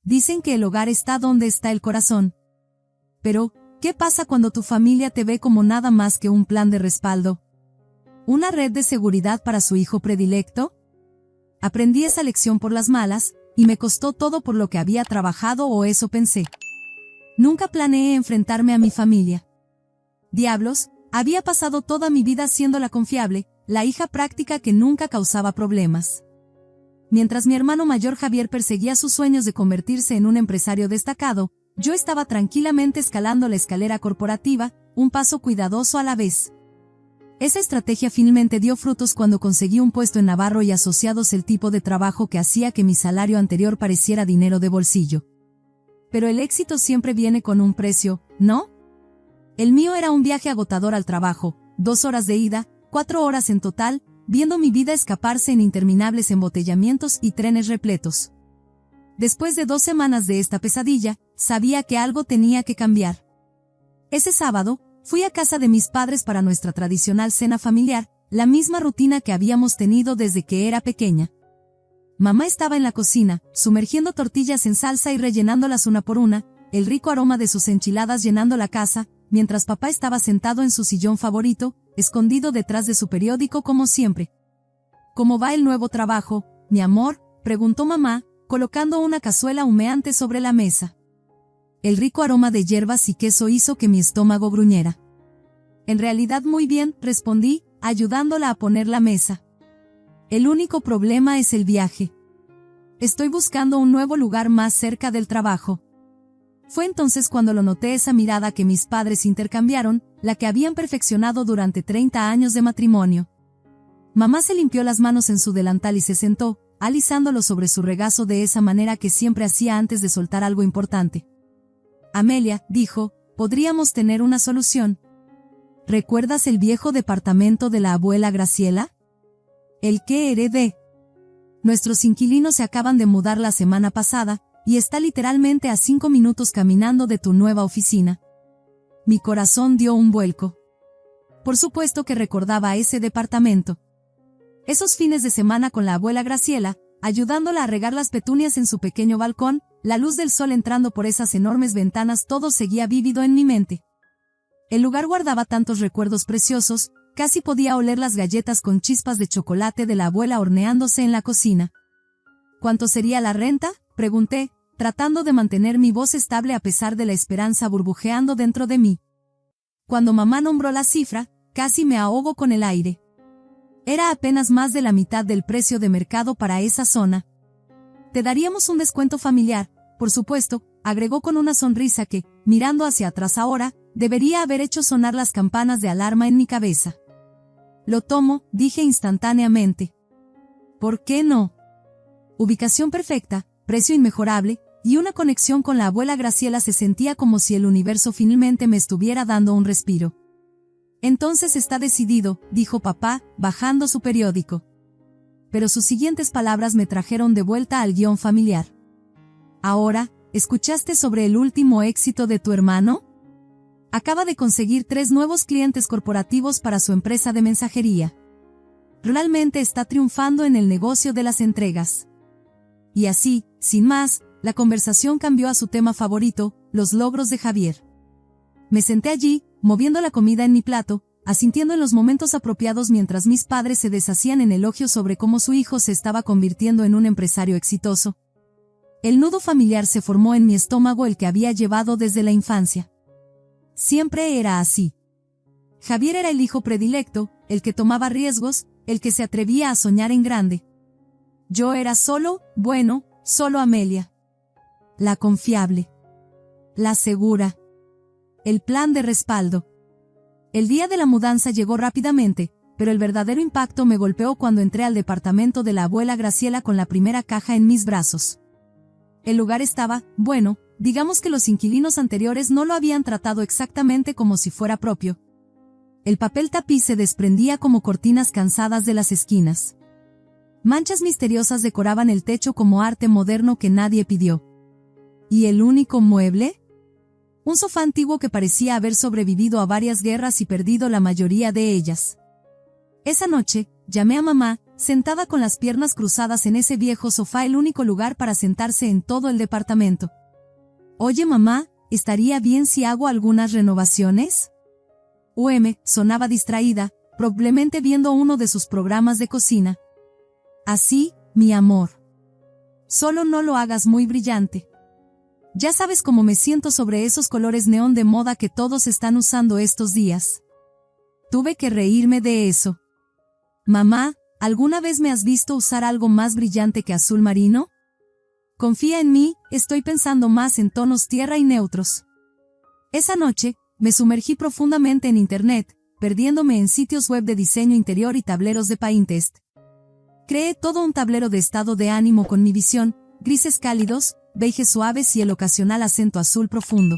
Dicen que el hogar está donde está el corazón. Pero, ¿qué pasa cuando tu familia te ve como nada más que un plan de respaldo? ¿Una red de seguridad para su hijo predilecto? Aprendí esa lección por las malas, y me costó todo por lo que había trabajado o eso pensé. Nunca planeé enfrentarme a mi familia. Diablos, había pasado toda mi vida siendo la confiable, la hija práctica que nunca causaba problemas. Mientras mi hermano mayor Javier perseguía sus sueños de convertirse en un empresario destacado, yo estaba tranquilamente escalando la escalera corporativa, un paso cuidadoso a la vez. Esa estrategia finalmente dio frutos cuando conseguí un puesto en Navarro y Asociados, el tipo de trabajo que hacía que mi salario anterior pareciera dinero de bolsillo. Pero el éxito siempre viene con un precio, ¿no? El mío era un viaje agotador al trabajo, 2 horas de ida, 4 horas en total, viendo mi vida escaparse en interminables embotellamientos y trenes repletos. Después de 2 semanas de esta pesadilla, sabía que algo tenía que cambiar. Ese sábado, fui a casa de mis padres para nuestra tradicional cena familiar, la misma rutina que habíamos tenido desde que era pequeña. Mamá estaba en la cocina, sumergiendo tortillas en salsa y rellenándolas una por una, el rico aroma de sus enchiladas llenando la casa, mientras papá estaba sentado en su sillón favorito, escondido detrás de su periódico como siempre. ¿Cómo va el nuevo trabajo, mi amor?, preguntó mamá, colocando una cazuela humeante sobre la mesa. El rico aroma de hierbas y queso hizo que mi estómago gruñera. En realidad muy bien, respondí, ayudándola a poner la mesa. El único problema es el viaje. Estoy buscando un nuevo lugar más cerca del trabajo. Fue entonces cuando lo noté, esa mirada que mis padres intercambiaron, la que habían perfeccionado durante 30 años de matrimonio. Mamá se limpió las manos en su delantal y se sentó, alisándolo sobre su regazo de esa manera que siempre hacía antes de soltar algo importante. Amelia, dijo, podríamos tener una solución. ¿Recuerdas el viejo departamento de la abuela Graciela? El que heredé. Nuestros inquilinos se acaban de mudar la semana pasada, y está literalmente a 5 minutos caminando de tu nueva oficina. Mi corazón dio un vuelco. Por supuesto que recordaba ese departamento. Esos fines de semana con la abuela Graciela, ayudándola a regar las petunias en su pequeño balcón, la luz del sol entrando por esas enormes ventanas, todo seguía vívido en mi mente. El lugar guardaba tantos recuerdos preciosos, casi podía oler las galletas con chispas de chocolate de la abuela horneándose en la cocina. ¿Cuánto sería la renta?, pregunté, tratando de mantener mi voz estable a pesar de la esperanza burbujeando dentro de mí. Cuando mamá nombró la cifra, casi me ahogo con el aire. Era apenas más de la mitad del precio de mercado para esa zona. Te daríamos un descuento familiar, por supuesto, agregó con una sonrisa que, mirando hacia atrás ahora, debería haber hecho sonar las campanas de alarma en mi cabeza. Lo tomo, dije instantáneamente. ¿Por qué no? Ubicación perfecta, precio inmejorable, y una conexión con la abuela Graciela. Se sentía como si el universo finalmente me estuviera dando un respiro. Entonces está decidido, dijo papá, bajando su periódico. Pero sus siguientes palabras me trajeron de vuelta al guión familiar. Ahora, ¿escuchaste sobre el último éxito de tu hermano? Acaba de conseguir 3 nuevos clientes corporativos para su empresa de mensajería. Realmente está triunfando en el negocio de las entregas. Y así, sin más, la conversación cambió a su tema favorito, los logros de Javier. Me senté allí, moviendo la comida en mi plato, asintiendo en los momentos apropiados mientras mis padres se deshacían en elogios sobre cómo su hijo se estaba convirtiendo en un empresario exitoso. El nudo familiar se formó en mi estómago, el que había llevado desde la infancia. Siempre era así. Javier era el hijo predilecto, el que tomaba riesgos, el que se atrevía a soñar en grande. Yo era solo Amelia. La confiable. La segura. El plan de respaldo. El día de la mudanza llegó rápidamente, pero el verdadero impacto me golpeó cuando entré al departamento de la abuela Graciela con la primera caja en mis brazos. El lugar estaba, digamos que los inquilinos anteriores no lo habían tratado exactamente como si fuera propio. El papel tapiz se desprendía como cortinas cansadas de las esquinas. Manchas misteriosas decoraban el techo como arte moderno que nadie pidió. ¿Y el único mueble? Un sofá antiguo que parecía haber sobrevivido a varias guerras y perdido la mayoría de ellas. Esa noche, llamé a mamá, sentada con las piernas cruzadas en ese viejo sofá, el único lugar para sentarse en todo el departamento. Oye mamá, ¿estaría bien si hago algunas renovaciones? Sonaba distraída, probablemente viendo uno de sus programas de cocina. Así, mi amor. Solo no lo hagas muy brillante. Ya sabes cómo me siento sobre esos colores neón de moda que todos están usando estos días. Tuve que reírme de eso. Mamá, ¿alguna vez me has visto usar algo más brillante que azul marino? Confía en mí, estoy pensando más en tonos tierra y neutros. Esa noche, me sumergí profundamente en Internet, perdiéndome en sitios web de diseño interior y tableros de Pinterest. Creé todo un tablero de estado de ánimo con mi visión, grises cálidos, beiges suaves y el ocasional acento azul profundo.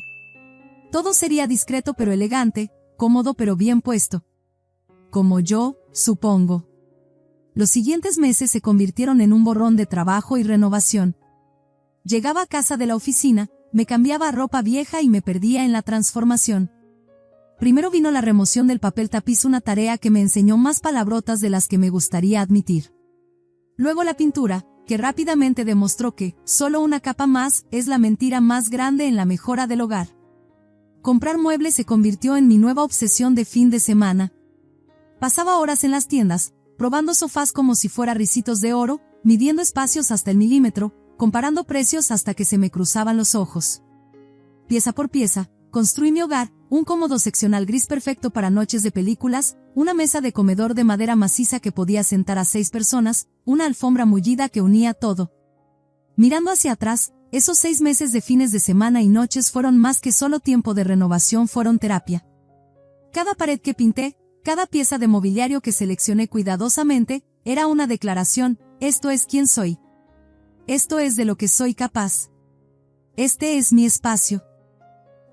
Todo sería discreto pero elegante, cómodo pero bien puesto. Como yo, supongo. Los siguientes meses se convirtieron en un borrón de trabajo y renovación. Llegaba a casa de la oficina, me cambiaba a ropa vieja y me perdía en la transformación. Primero vino la remoción del papel tapiz, una tarea que me enseñó más palabrotas de las que me gustaría admitir. Luego la pintura, que rápidamente demostró que solo una capa más es la mentira más grande en la mejora del hogar. Comprar muebles se convirtió en mi nueva obsesión de fin de semana. Pasaba horas en las tiendas, probando sofás como si fuera ricitos de oro, midiendo espacios hasta el milímetro, comparando precios hasta que se me cruzaban los ojos. Pieza por pieza, construí mi hogar, un cómodo seccional gris perfecto para noches de películas, una mesa de comedor de madera maciza que podía sentar a 6 personas, una alfombra mullida que unía todo. Mirando hacia atrás, esos 6 meses de fines de semana y noches fueron más que solo tiempo de renovación, fueron terapia. Cada pared que pinté, cada pieza de mobiliario que seleccioné cuidadosamente, era una declaración: esto es quién soy. Esto es de lo que soy capaz. Este es mi espacio.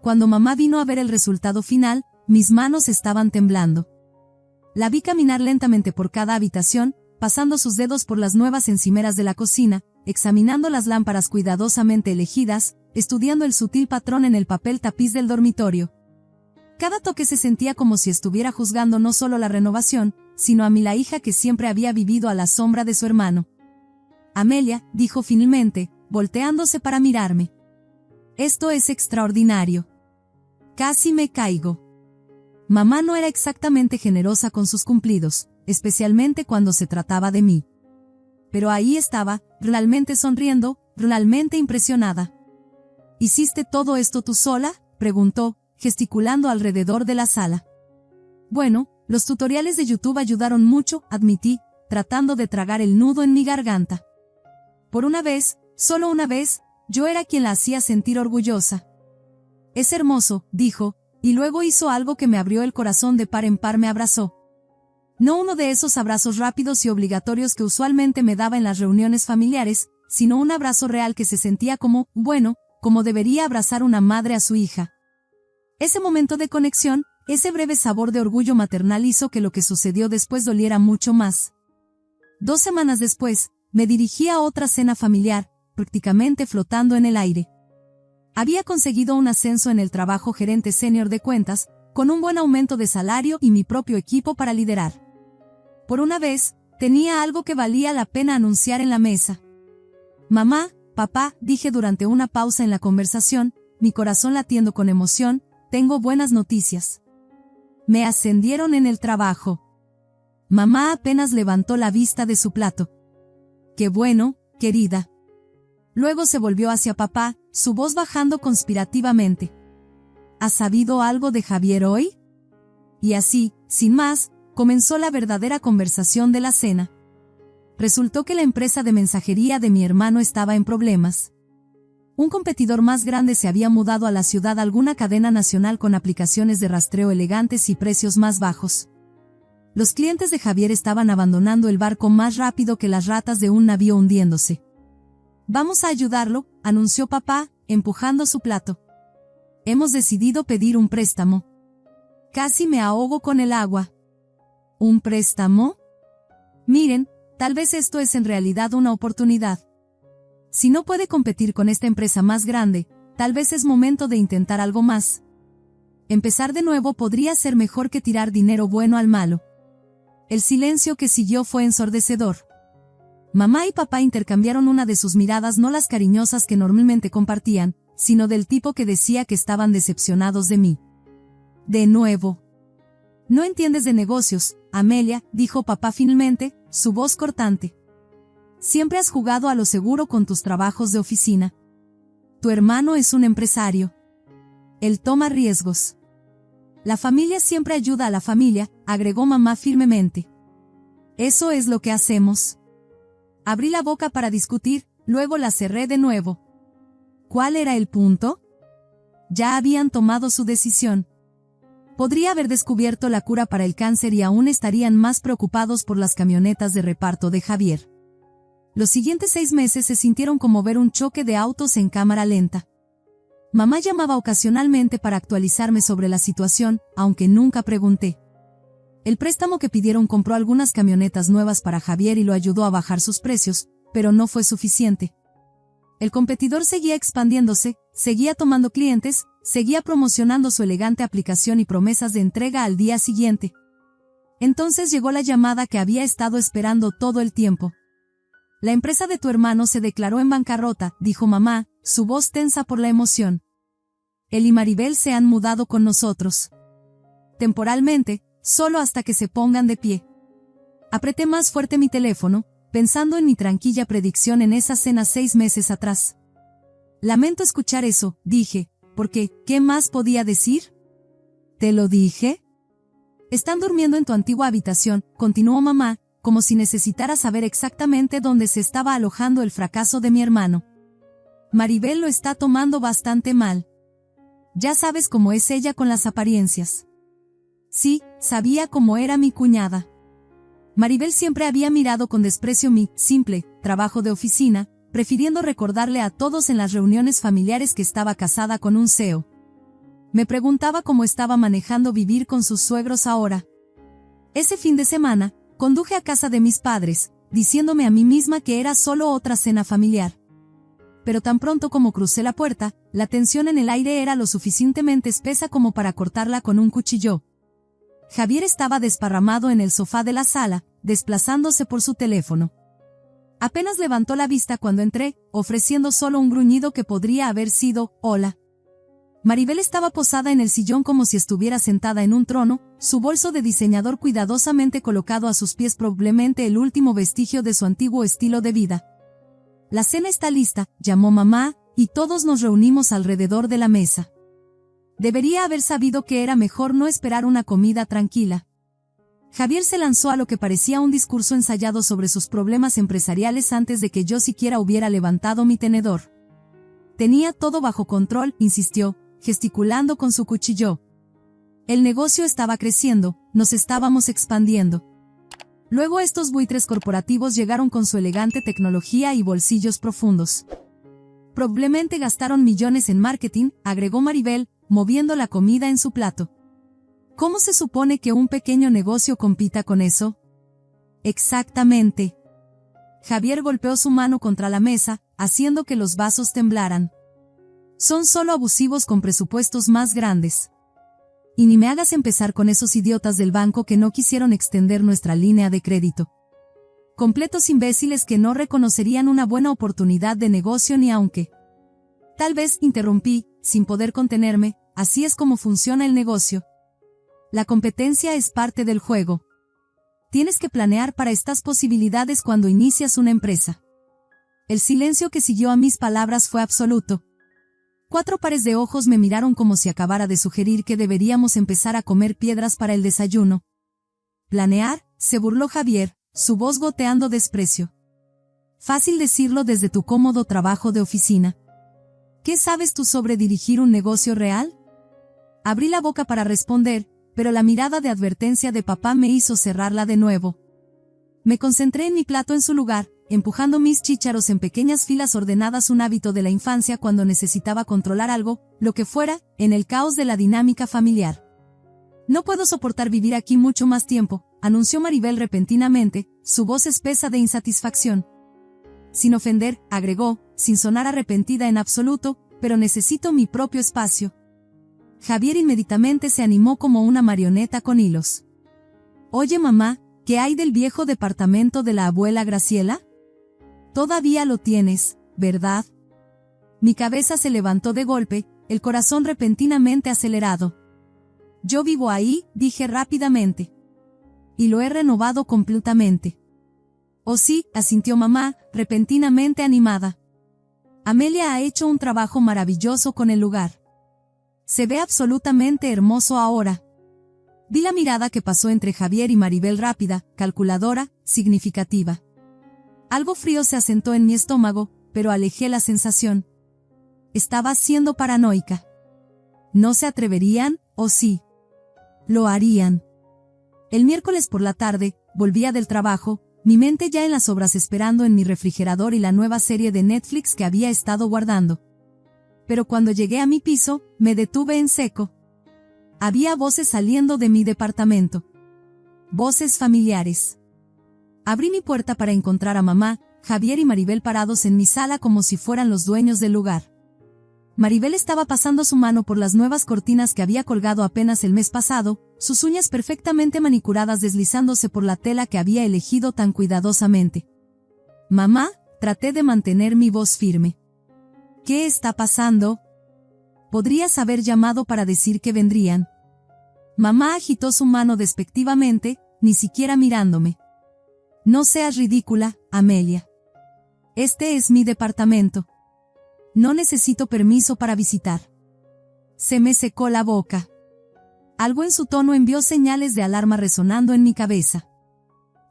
Cuando mamá vino a ver el resultado final, mis manos estaban temblando. La vi caminar lentamente por cada habitación, pasando sus dedos por las nuevas encimeras de la cocina, examinando las lámparas cuidadosamente elegidas, estudiando el sutil patrón en el papel tapiz del dormitorio. Cada toque se sentía como si estuviera juzgando no solo la renovación, sino a mí, la hija que siempre había vivido a la sombra de su hermano. Amelia, dijo finalmente, volteándose para mirarme. Esto es extraordinario. Casi me caigo. Mamá no era exactamente generosa con sus cumplidos, especialmente cuando se trataba de mí. Pero ahí estaba, realmente sonriendo, realmente impresionada. ¿Hiciste todo esto tú sola?, preguntó, gesticulando alrededor de la sala. Bueno, los tutoriales de YouTube ayudaron mucho, admití, tratando de tragar el nudo en mi garganta. Por una vez, solo una vez, yo era quien la hacía sentir orgullosa. Es hermoso, dijo, y luego hizo algo que me abrió el corazón de par en par, me abrazó. No uno de esos abrazos rápidos y obligatorios que usualmente me daba en las reuniones familiares, sino un abrazo real que se sentía como, bueno, como debería abrazar una madre a su hija. Ese momento de conexión, ese breve sabor de orgullo maternal hizo que lo que sucedió después doliera mucho más. 2 semanas después, me dirigí a otra cena familiar, prácticamente flotando en el aire. Había conseguido un ascenso en el trabajo, gerente senior de cuentas, con un buen aumento de salario y mi propio equipo para liderar. Por una vez, tenía algo que valía la pena anunciar en la mesa. Mamá, papá, dije durante una pausa en la conversación, mi corazón latiendo con emoción, tengo buenas noticias. Me ascendieron en el trabajo. Mamá apenas levantó la vista de su plato. Qué bueno, querida. Luego se volvió hacia papá, su voz bajando conspirativamente. ¿Has sabido algo de Javier hoy? Y así, sin más, comenzó la verdadera conversación de la cena. Resultó que la empresa de mensajería de mi hermano estaba en problemas. Un competidor más grande se había mudado a la ciudad, alguna cadena nacional con aplicaciones de rastreo elegantes y precios más bajos. Los clientes de Javier estaban abandonando el barco más rápido que las ratas de un navío hundiéndose. Vamos a ayudarlo, anunció papá, empujando su plato. Hemos decidido pedir un préstamo. Casi me ahogo con el agua. ¿Un préstamo? Miren, tal vez esto es en realidad una oportunidad. Si no puede competir con esta empresa más grande, tal vez es momento de intentar algo más. Empezar de nuevo podría ser mejor que tirar dinero bueno al malo. El silencio que siguió fue ensordecedor. Mamá y papá intercambiaron una de sus miradas, no las cariñosas que normalmente compartían, sino del tipo que decía que estaban decepcionados de mí. De nuevo. No entiendes de negocios, Amelia, dijo papá finalmente, su voz cortante. Siempre has jugado a lo seguro con tus trabajos de oficina. Tu hermano es un empresario. Él toma riesgos. La familia siempre ayuda a la familia, agregó mamá firmemente. Eso es lo que hacemos. Abrí la boca para discutir, luego la cerré de nuevo. ¿Cuál era el punto? Ya habían tomado su decisión. Podría haber descubierto la cura para el cáncer y aún estarían más preocupados por las camionetas de reparto de Javier. Los siguientes 6 meses se sintieron como ver un choque de autos en cámara lenta. Mamá llamaba ocasionalmente para actualizarme sobre la situación, aunque nunca pregunté. El préstamo que pidieron compró algunas camionetas nuevas para Javier y lo ayudó a bajar sus precios, pero no fue suficiente. El competidor seguía expandiéndose, seguía tomando clientes, seguía promocionando su elegante aplicación y promesas de entrega al día siguiente. Entonces llegó la llamada que había estado esperando todo el tiempo. La empresa de tu hermano se declaró en bancarrota, dijo mamá, su voz tensa por la emoción. Él y Maribel se han mudado con nosotros. Temporalmente, solo hasta que se pongan de pie. Apreté más fuerte mi teléfono, pensando en mi tranquila predicción en esa cena 6 meses atrás. Lamento escuchar eso, dije, porque, ¿qué más podía decir? ¿Te lo dije? Están durmiendo en tu antigua habitación, continuó mamá, como si necesitara saber exactamente dónde se estaba alojando el fracaso de mi hermano. Maribel lo está tomando bastante mal. Ya sabes cómo es ella con las apariencias. Sí, sabía cómo era mi cuñada. Maribel siempre había mirado con desprecio mi simple trabajo de oficina, prefiriendo recordarle a todos en las reuniones familiares que estaba casada con un CEO. Me preguntaba cómo estaba manejando vivir con sus suegros ahora. Ese fin de semana, conduje a casa de mis padres, diciéndome a mí misma que era solo otra cena familiar. Pero tan pronto como crucé la puerta, la tensión en el aire era lo suficientemente espesa como para cortarla con un cuchillo. Javier estaba desparramado en el sofá de la sala, desplazándose por su teléfono. Apenas levantó la vista cuando entré, ofreciendo solo un gruñido que podría haber sido, hola. Maribel estaba posada en el sillón como si estuviera sentada en un trono, su bolso de diseñador cuidadosamente colocado a sus pies, probablemente el último vestigio de su antiguo estilo de vida. La cena está lista, llamó mamá, y todos nos reunimos alrededor de la mesa. Debería haber sabido que era mejor no esperar una comida tranquila. Javier se lanzó a lo que parecía un discurso ensayado sobre sus problemas empresariales antes de que yo siquiera hubiera levantado mi tenedor. Tenía todo bajo control, insistió, gesticulando con su cuchillo. El negocio estaba creciendo, nos estábamos expandiendo. Luego estos buitres corporativos llegaron con su elegante tecnología y bolsillos profundos. Probablemente gastaron millones en marketing, agregó Maribel, moviendo la comida en su plato. ¿Cómo se supone que un pequeño negocio compita con eso? Exactamente. Javier golpeó su mano contra la mesa, haciendo que los vasos temblaran. Son solo abusivos con presupuestos más grandes. Y ni me hagas empezar con esos idiotas del banco que no quisieron extender nuestra línea de crédito. Completos imbéciles que no reconocerían una buena oportunidad de negocio ni aunque. Tal vez, interrumpí, sin poder contenerme, así es como funciona el negocio. La competencia es parte del juego. Tienes que planear para estas posibilidades cuando inicias una empresa. El silencio que siguió a mis palabras fue absoluto. 4 pares de ojos me miraron como si acabara de sugerir que deberíamos empezar a comer piedras para el desayuno. ¿Planear?, se burló Javier, su voz goteando desprecio. Fácil decirlo desde tu cómodo trabajo de oficina. ¿Qué sabes tú sobre dirigir un negocio real? Abrí la boca para responder, pero la mirada de advertencia de papá me hizo cerrarla de nuevo. Me concentré en mi plato en su lugar, empujando mis chícharos en pequeñas filas ordenadas, un hábito de la infancia cuando necesitaba controlar algo, lo que fuera, en el caos de la dinámica familiar. No puedo soportar vivir aquí mucho más tiempo, anunció Maribel repentinamente, su voz espesa de insatisfacción. Sin ofender, agregó, sin sonar arrepentida en absoluto, pero necesito mi propio espacio. Javier inmediatamente se animó como una marioneta con hilos. Oye mamá, ¿Qué hay del viejo departamento de la abuela Graciela? Todavía lo tienes, ¿verdad? Mi cabeza se levantó de golpe, el corazón repentinamente acelerado. Yo vivo ahí, dije rápidamente. Y lo he renovado completamente. Oh sí, asintió mamá, repentinamente animada. Amelia ha hecho un trabajo maravilloso con el lugar. Se ve absolutamente hermoso ahora. Vi la mirada que pasó entre Javier y Maribel rápida, calculadora, significativa. Algo frío se asentó en mi estómago, pero alejé la sensación. Estaba siendo paranoica. ¿No se atreverían, o sí? Lo harían. El miércoles por la tarde, volvía del trabajo, mi mente ya en las obras esperando en mi refrigerador y la nueva serie de Netflix que había estado guardando. Pero cuando llegué a mi piso, me detuve en seco. Había voces saliendo de mi departamento. Voces familiares. Abrí mi puerta para encontrar a mamá, Javier y Maribel parados en mi sala como si fueran los dueños del lugar. Maribel estaba pasando su mano por las nuevas cortinas que había colgado apenas el mes pasado, sus uñas perfectamente manicuradas deslizándose por la tela que había elegido tan cuidadosamente. Mamá, traté de mantener mi voz firme. ¿Qué está pasando? Podrías haber llamado para decir que vendrían. Mamá agitó su mano despectivamente, ni siquiera mirándome. No seas ridícula, Amelia. Este es mi departamento. No necesito permiso para visitar. Se me secó la boca. Algo en su tono envió señales de alarma resonando en mi cabeza.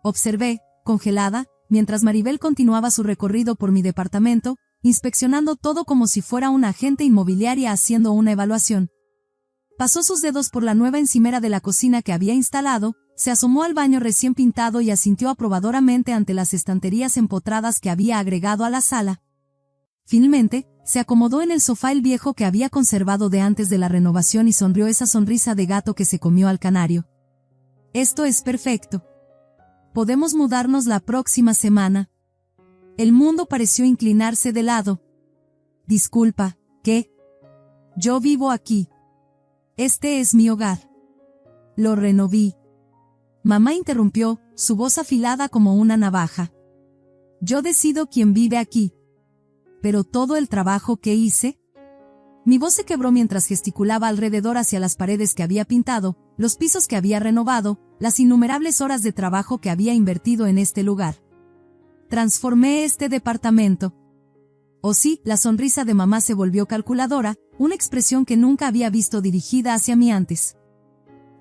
Observé, congelada, mientras Maribel continuaba su recorrido por mi departamento, inspeccionando todo como si fuera una agente inmobiliaria haciendo una evaluación. Pasó sus dedos por la nueva encimera de la cocina que había instalado, se asomó al baño recién pintado y asintió aprobadoramente ante las estanterías empotradas que había agregado a la sala. Finalmente, se acomodó en el sofá el viejo que había conservado de antes de la renovación y sonrió esa sonrisa de gato que se comió al canario. Esto es perfecto. Podemos mudarnos la próxima semana. El mundo pareció inclinarse de lado. Disculpa, ¿qué? Yo vivo aquí. Este es mi hogar. Lo renoví. Mamá interrumpió, su voz afilada como una navaja. Yo decido quién vive aquí. ¿Pero todo el trabajo que hice? Mi voz se quebró mientras gesticulaba alrededor hacia las paredes que había pintado, los pisos que había renovado, las innumerables horas de trabajo que había invertido en este lugar. Transformé este departamento. Oh sí, la sonrisa de mamá se volvió calculadora, una expresión que nunca había visto dirigida hacia mí antes.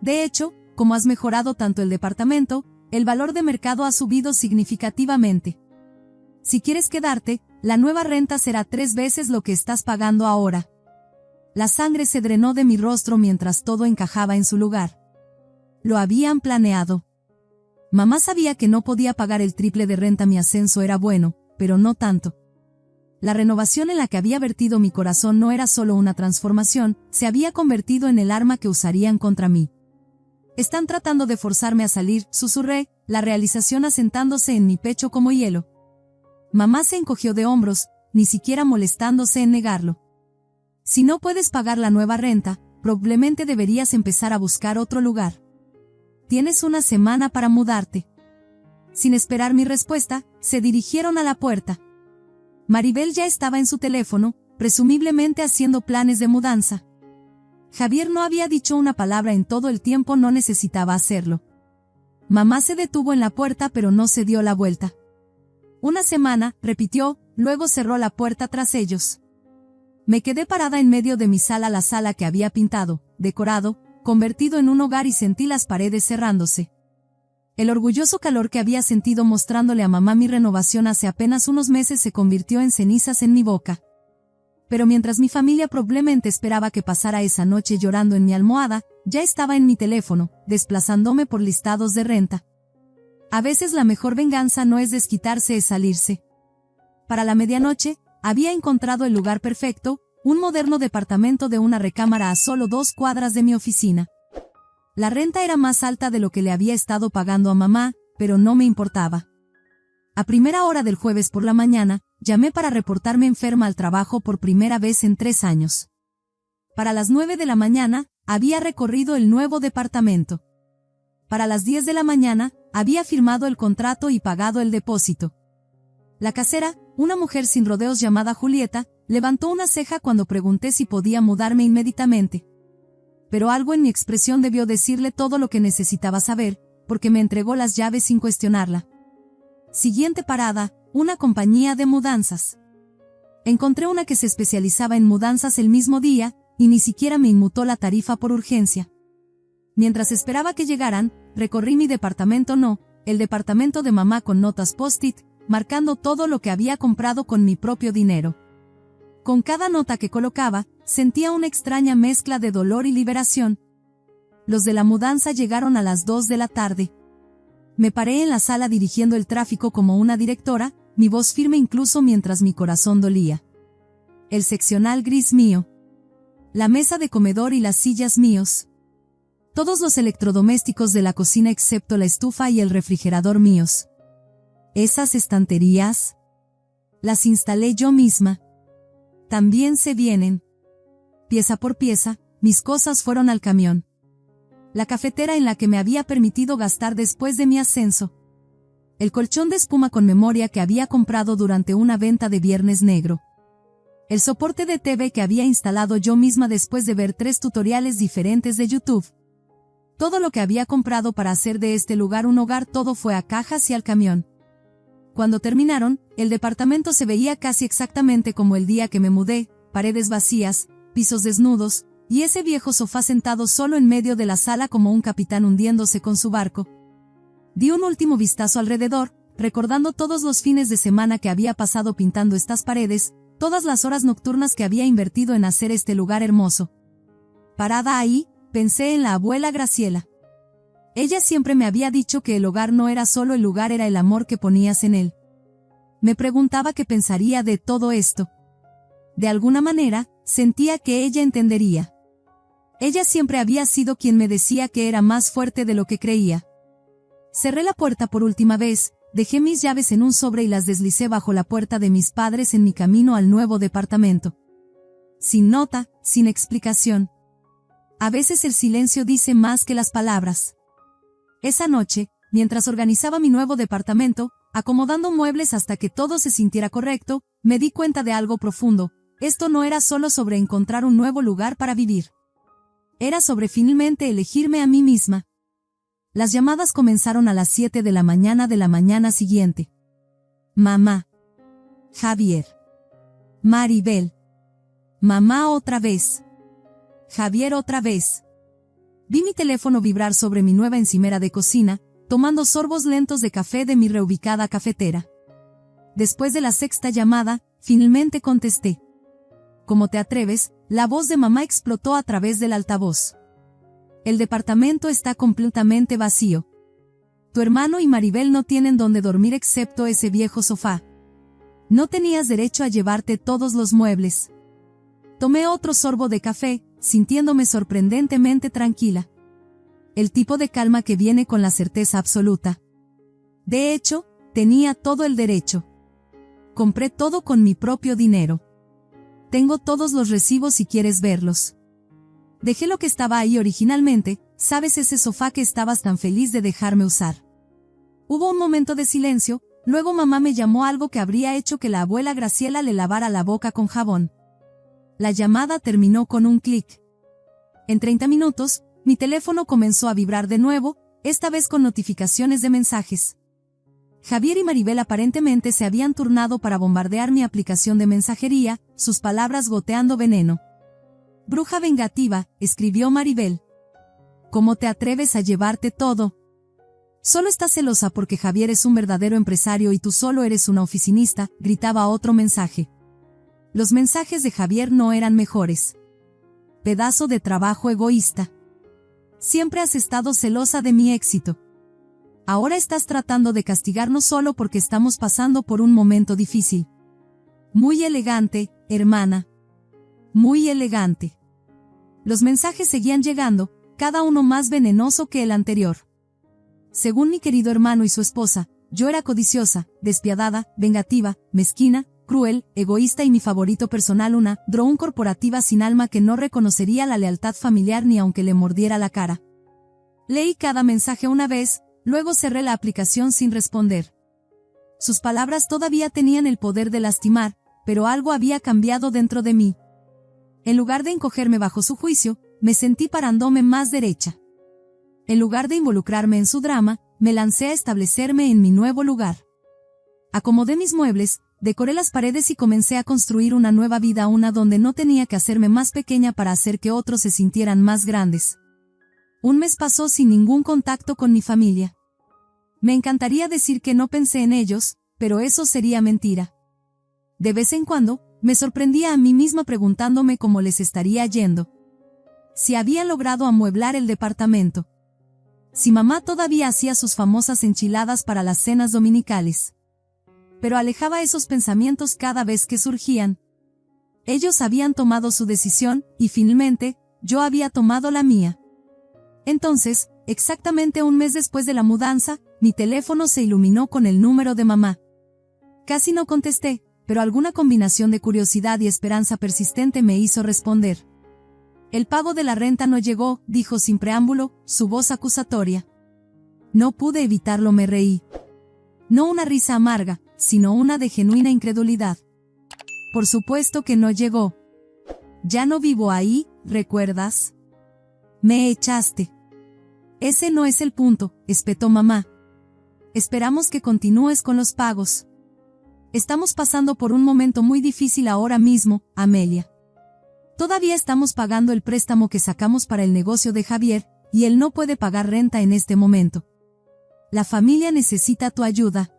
De hecho, como has mejorado tanto el departamento, el valor de mercado ha subido significativamente. Si quieres quedarte, la nueva renta será 3 veces lo que estás pagando ahora. La sangre se drenó de mi rostro mientras todo encajaba en su lugar. Lo habían planeado. Mamá sabía que no podía pagar el triple de renta. Mi ascenso era bueno, pero no tanto. La renovación en la que había vertido mi corazón no era solo una transformación, se había convertido en el arma que usarían contra mí. Están tratando de forzarme a salir, susurré, la realización asentándose en mi pecho como hielo. Mamá se encogió de hombros, ni siquiera molestándose en negarlo. Si no puedes pagar la nueva renta, probablemente deberías empezar a buscar otro lugar. Tienes una semana para mudarte. Sin esperar mi respuesta, se dirigieron a la puerta. Maribel ya estaba en su teléfono, presumiblemente haciendo planes de mudanza. Javier no había dicho una palabra en todo el tiempo, no necesitaba hacerlo. Mamá se detuvo en la puerta pero no se dio la vuelta. Una semana, repitió, luego cerró la puerta tras ellos. Me quedé parada en medio de mi sala, la sala que había pintado, decorado, convertido en un hogar, y sentí las paredes cerrándose. El orgulloso calor que había sentido mostrándole a mamá mi renovación hace apenas unos meses se convirtió en cenizas en mi boca. Pero mientras mi familia probablemente esperaba que pasara esa noche llorando en mi almohada, ya estaba en mi teléfono, desplazándome por listados de renta. A veces la mejor venganza no es desquitarse, es salirse. Para la medianoche, había encontrado el lugar perfecto, un moderno departamento de una recámara a solo 2 cuadras de mi oficina. La renta era más alta de lo que le había estado pagando a mamá, pero no me importaba. A primera hora del jueves por la mañana, llamé para reportarme enferma al trabajo por primera vez en 3 años. Para las 9 de la mañana, había recorrido el nuevo departamento. Para las 10 de la mañana, había firmado el contrato y pagado el depósito. La casera, una mujer sin rodeos llamada Julieta, levantó una ceja cuando pregunté si podía mudarme inmediatamente. Pero algo en mi expresión debió decirle todo lo que necesitaba saber, porque me entregó las llaves sin cuestionarla. Siguiente parada, una compañía de mudanzas. Encontré una que se especializaba en mudanzas el mismo día, y ni siquiera me inmutó la tarifa por urgencia. Mientras esperaba que llegaran, recorrí mi departamento el departamento de mamá con notas post-it, marcando todo lo que había comprado con mi propio dinero. Con cada nota que colocaba, sentía una extraña mezcla de dolor y liberación. Los de la mudanza llegaron a las 2 de la tarde. Me paré en la sala dirigiendo el tráfico como una directora, mi voz firme incluso mientras mi corazón dolía. El seccional gris mío. La mesa de comedor y las sillas míos. Todos los electrodomésticos de la cocina excepto la estufa y el refrigerador míos. Esas estanterías. Las instalé yo misma. También se vienen. Pieza por pieza, mis cosas fueron al camión. La cafetera en la que me había permitido gastar después de mi ascenso. El colchón de espuma con memoria que había comprado durante una venta de Viernes Negro. El soporte de TV que había instalado yo misma después de ver 3 tutoriales diferentes de YouTube. Todo lo que había comprado para hacer de este lugar un hogar, todo fue a cajas y al camión. Cuando terminaron, el departamento se veía casi exactamente como el día que me mudé, paredes vacías, pisos desnudos, y ese viejo sofá sentado solo en medio de la sala como un capitán hundiéndose con su barco. Di un último vistazo alrededor, recordando todos los fines de semana que había pasado pintando estas paredes, todas las horas nocturnas que había invertido en hacer este lugar hermoso. Parada ahí, pensé en la abuela Graciela. Ella siempre me había dicho que el hogar no era solo el lugar, era el amor que ponías en él. Me preguntaba qué pensaría de todo esto. De alguna manera, sentía que ella entendería. Ella siempre había sido quien me decía que era más fuerte de lo que creía. Cerré la puerta por última vez, dejé mis llaves en un sobre y las deslicé bajo la puerta de mis padres en mi camino al nuevo departamento. Sin nota, sin explicación. A veces el silencio dice más que las palabras. Esa noche, mientras organizaba mi nuevo departamento, acomodando muebles hasta que todo se sintiera correcto, me di cuenta de algo profundo. Esto no era solo sobre encontrar un nuevo lugar para vivir. Era sobre finalmente elegirme a mí misma. Las llamadas comenzaron a las 7 de la mañana siguiente. Mamá. Javier. Maribel. Mamá otra vez. Javier otra vez. Vi mi teléfono vibrar sobre mi nueva encimera de cocina, tomando sorbos lentos de café de mi reubicada cafetera. Después de la 6ª llamada, finalmente contesté. ¿Cómo te atreves? La voz de mamá explotó a través del altavoz. El departamento está completamente vacío. Tu hermano y Maribel no tienen donde dormir excepto ese viejo sofá. No tenías derecho a llevarte todos los muebles. Tomé otro sorbo de café, sintiéndome sorprendentemente tranquila. El tipo de calma que viene con la certeza absoluta. De hecho, tenía todo el derecho. Compré todo con mi propio dinero. Tengo todos los recibos si quieres verlos. Dejé lo que estaba ahí originalmente, ¿sabes ese sofá que estabas tan feliz de dejarme usar? Hubo un momento de silencio, luego mamá me llamó, algo que habría hecho que la abuela Graciela le lavara la boca con jabón. La llamada terminó con un clic. En 30 minutos, mi teléfono comenzó a vibrar de nuevo, esta vez con notificaciones de mensajes. Javier y Maribel aparentemente se habían turnado para bombardear mi aplicación de mensajería, sus palabras goteando veneno. Bruja vengativa, escribió Maribel. ¿Cómo te atreves a llevarte todo? Solo estás celosa porque Javier es un verdadero empresario y tú solo eres una oficinista, gritaba otro mensaje. Los mensajes de Javier no eran mejores. Pedazo de trabajo egoísta. Siempre has estado celosa de mi éxito. Ahora estás tratando de castigarnos solo porque estamos pasando por un momento difícil. Muy elegante, hermana. Muy elegante. Los mensajes seguían llegando, cada uno más venenoso que el anterior. Según mi querido hermano y su esposa, yo era codiciosa, despiadada, vengativa, mezquina, cruel, egoísta y mi favorito personal, una dron corporativa sin alma que no reconocería la lealtad familiar ni aunque le mordiera la cara. Leí cada mensaje una vez, luego cerré la aplicación sin responder. Sus palabras todavía tenían el poder de lastimar, pero algo había cambiado dentro de mí. En lugar de encogerme bajo su juicio, me sentí parándome más derecha. En lugar de involucrarme en su drama, me lancé a establecerme en mi nuevo lugar. Acomodé mis muebles, decoré las paredes y comencé a construir una nueva vida, una donde no tenía que hacerme más pequeña para hacer que otros se sintieran más grandes. Un mes pasó sin ningún contacto con mi familia. Me encantaría decir que no pensé en ellos, pero eso sería mentira. De vez en cuando, me sorprendía a mí misma preguntándome cómo les estaría yendo. Si habían logrado amueblar el departamento. Si mamá todavía hacía sus famosas enchiladas para las cenas dominicales. Pero alejaba esos pensamientos cada vez que surgían. Ellos habían tomado su decisión, y finalmente, yo había tomado la mía. Entonces, exactamente un mes después de la mudanza, mi teléfono se iluminó con el número de mamá. Casi no contesté, pero alguna combinación de curiosidad y esperanza persistente me hizo responder. El pago de la renta no llegó, dijo sin preámbulo, su voz acusatoria. No pude evitarlo, me reí. No una risa amarga, sino una de genuina incredulidad. Por supuesto que no llegó. Ya no vivo ahí, ¿recuerdas? Me echaste. Ese no es el punto, espetó mamá. Esperamos que continúes con los pagos. Estamos pasando por un momento muy difícil ahora mismo, Amelia. Todavía estamos pagando el préstamo que sacamos para el negocio de Javier, y él no puede pagar renta en este momento. La familia necesita tu ayuda.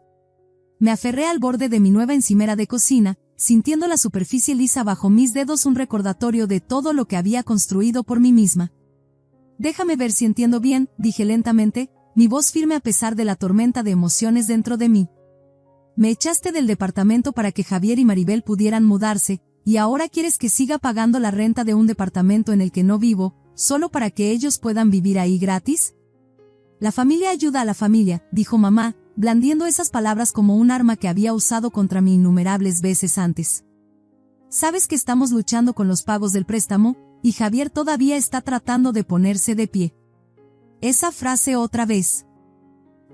Me aferré al borde de mi nueva encimera de cocina, sintiendo la superficie lisa bajo mis dedos, un recordatorio de todo lo que había construido por mí misma. Déjame ver si entiendo bien, dije lentamente, mi voz firme a pesar de la tormenta de emociones dentro de mí. Me echaste del departamento para que Javier y Maribel pudieran mudarse, y ahora quieres que siga pagando la renta de un departamento en el que no vivo, solo para que ellos puedan vivir ahí gratis. La familia ayuda a la familia, dijo mamá, blandiendo esas palabras como un arma que había usado contra mí innumerables veces antes. Sabes que estamos luchando con los pagos del préstamo, y Javier todavía está tratando de ponerse de pie. Esa frase otra vez.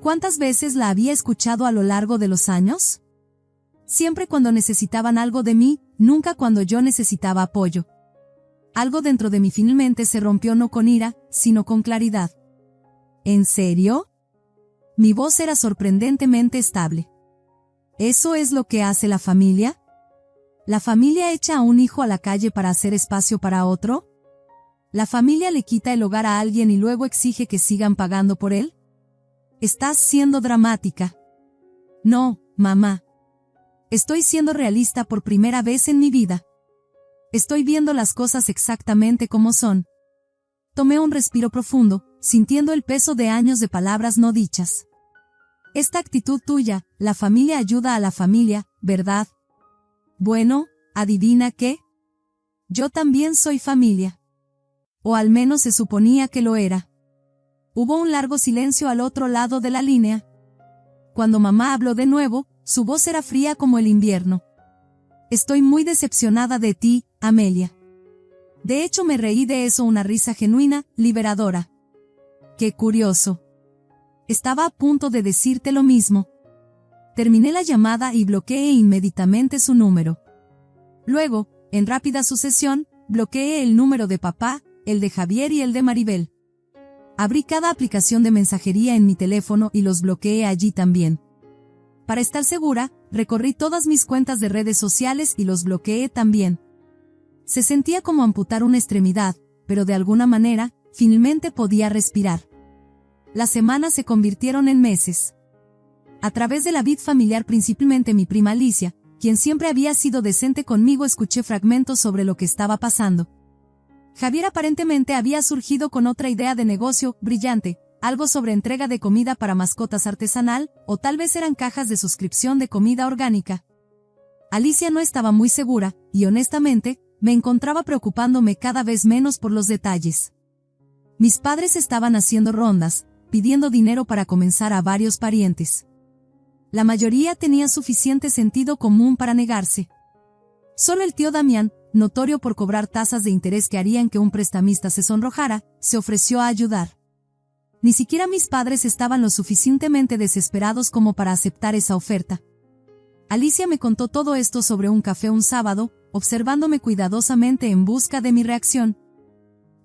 ¿Cuántas veces la había escuchado a lo largo de los años? Siempre cuando necesitaban algo de mí, nunca cuando yo necesitaba apoyo. Algo dentro de mí finalmente se rompió, no con ira, sino con claridad. ¿En serio? Mi voz era sorprendentemente estable. ¿Eso es lo que hace la familia? ¿La familia echa a un hijo a la calle para hacer espacio para otro? ¿La familia le quita el hogar a alguien y luego exige que sigan pagando por él? Estás siendo dramática. No, mamá. Estoy siendo realista por primera vez en mi vida. Estoy viendo las cosas exactamente como son. Tomé un respiro profundo, sintiendo el peso de años de palabras no dichas. Esta actitud tuya, la familia ayuda a la familia, ¿verdad? Bueno, ¿adivina qué? Yo también soy familia. O al menos se suponía que lo era. Hubo un largo silencio al otro lado de la línea. Cuando mamá habló de nuevo, su voz era fría como el invierno. Estoy muy decepcionada de ti, Amelia. De hecho me reí de eso, una risa genuina, liberadora. Qué curioso. Estaba a punto de decirte lo mismo. Terminé la llamada y bloqueé inmediatamente su número. Luego, en rápida sucesión, bloqueé el número de papá, el de Javier y el de Maribel. Abrí cada aplicación de mensajería en mi teléfono y los bloqueé allí también. Para estar segura, recorrí todas mis cuentas de redes sociales y los bloqueé también. Se sentía como amputar una extremidad, pero de alguna manera, finalmente podía respirar. Las semanas se convirtieron en meses. A través de la vid familiar, principalmente mi prima Alicia, quien siempre había sido decente conmigo, escuché fragmentos sobre lo que estaba pasando. Javier aparentemente había surgido con otra idea de negocio brillante, algo sobre entrega de comida para mascotas artesanal, o tal vez eran cajas de suscripción de comida orgánica. Alicia no estaba muy segura, y honestamente, me encontraba preocupándome cada vez menos por los detalles. Mis padres estaban haciendo rondas, pidiendo dinero para comenzar a varios parientes. La mayoría tenía suficiente sentido común para negarse. Solo el tío Damián, notorio por cobrar tasas de interés que harían que un prestamista se sonrojara, se ofreció a ayudar. Ni siquiera mis padres estaban lo suficientemente desesperados como para aceptar esa oferta. Alicia me contó todo esto sobre un café un sábado, observándome cuidadosamente en busca de mi reacción.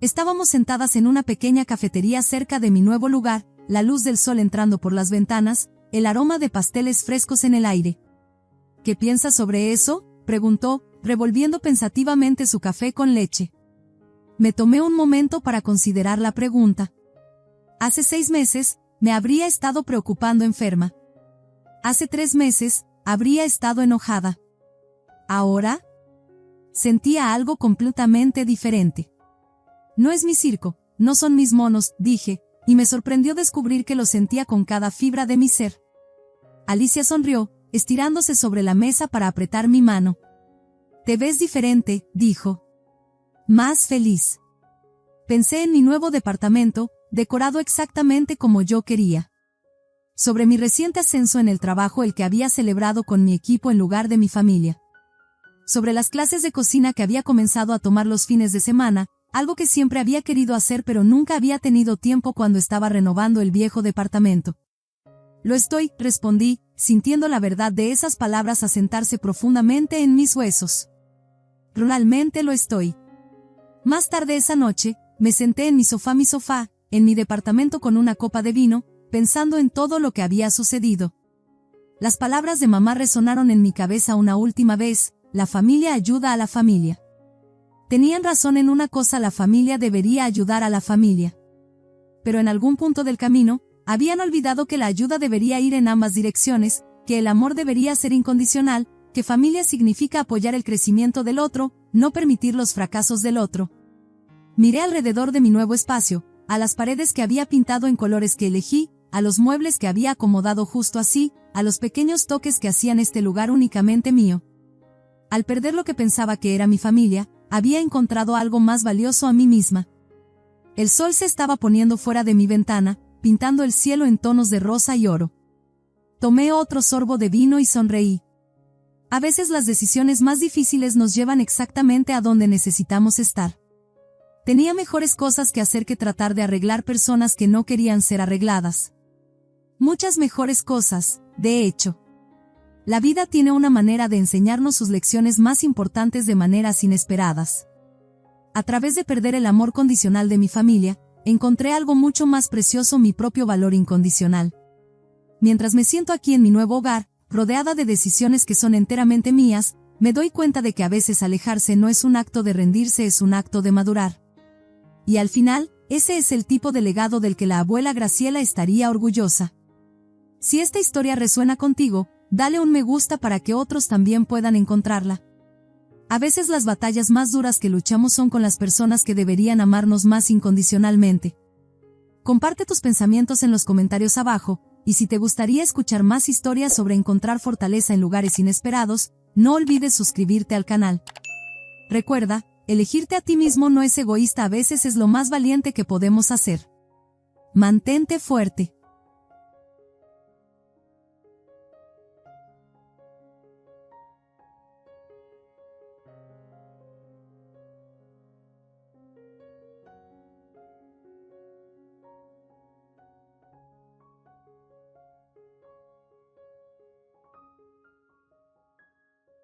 Estábamos sentadas en una pequeña cafetería cerca de mi nuevo lugar, la luz del sol entrando por las ventanas, el aroma de pasteles frescos en el aire. ¿Qué piensas sobre eso?, preguntó, revolviendo pensativamente su café con leche. Me tomé un momento para considerar la pregunta. Hace 6 meses, me habría estado preocupando enferma. Hace 3 meses, habría estado enojada. Ahora, sentía algo completamente diferente. No es mi circo, no son mis monos, dije, y me sorprendió descubrir que lo sentía con cada fibra de mi ser. Alicia sonrió, estirándose sobre la mesa para apretar mi mano. Te ves diferente, dijo. Más feliz. Pensé en mi nuevo departamento, decorado exactamente como yo quería. Sobre mi reciente ascenso en el trabajo, el que había celebrado con mi equipo en lugar de mi familia. Sobre las clases de cocina que había comenzado a tomar los fines de semana, algo que siempre había querido hacer pero nunca había tenido tiempo cuando estaba renovando el viejo departamento. Lo estoy, respondí, sintiendo la verdad de esas palabras asentarse profundamente en mis huesos. Realmente lo estoy. Más tarde esa noche, me senté en mi sofá, en mi departamento con una copa de vino, pensando en todo lo que había sucedido. Las palabras de mamá resonaron en mi cabeza una última vez: la familia ayuda a la familia. Tenían razón en una cosa: la familia debería ayudar a la familia. Pero en algún punto del camino, habían olvidado que la ayuda debería ir en ambas direcciones, que el amor debería ser incondicional, que familia significa apoyar el crecimiento del otro, no permitir los fracasos del otro. Miré alrededor de mi nuevo espacio, a las paredes que había pintado en colores que elegí, a los muebles que había acomodado justo así, a los pequeños toques que hacían este lugar únicamente mío. Al perder lo que pensaba que era mi familia, había encontrado algo más valioso: a mí misma. El sol se estaba poniendo fuera de mi ventana, pintando el cielo en tonos de rosa y oro. Tomé otro sorbo de vino y sonreí. A veces las decisiones más difíciles nos llevan exactamente a donde necesitamos estar. Tenía mejores cosas que hacer que tratar de arreglar personas que no querían ser arregladas. Muchas mejores cosas, de hecho. La vida tiene una manera de enseñarnos sus lecciones más importantes de maneras inesperadas. A través de perder el amor condicional de mi familia, encontré algo mucho más precioso: mi propio valor incondicional. Mientras me siento aquí en mi nuevo hogar, rodeada de decisiones que son enteramente mías, me doy cuenta de que a veces alejarse no es un acto de rendirse, es un acto de madurar. Y al final, ese es el tipo de legado del que la abuela Graciela estaría orgullosa. Si esta historia resuena contigo, dale un me gusta para que otros también puedan encontrarla. A veces las batallas más duras que luchamos son con las personas que deberían amarnos más incondicionalmente. Comparte tus pensamientos en los comentarios abajo, y si te gustaría escuchar más historias sobre encontrar fortaleza en lugares inesperados, no olvides suscribirte al canal. Recuerda, elegirte a ti mismo no es egoísta, a veces es lo más valiente que podemos hacer. Mantente fuerte.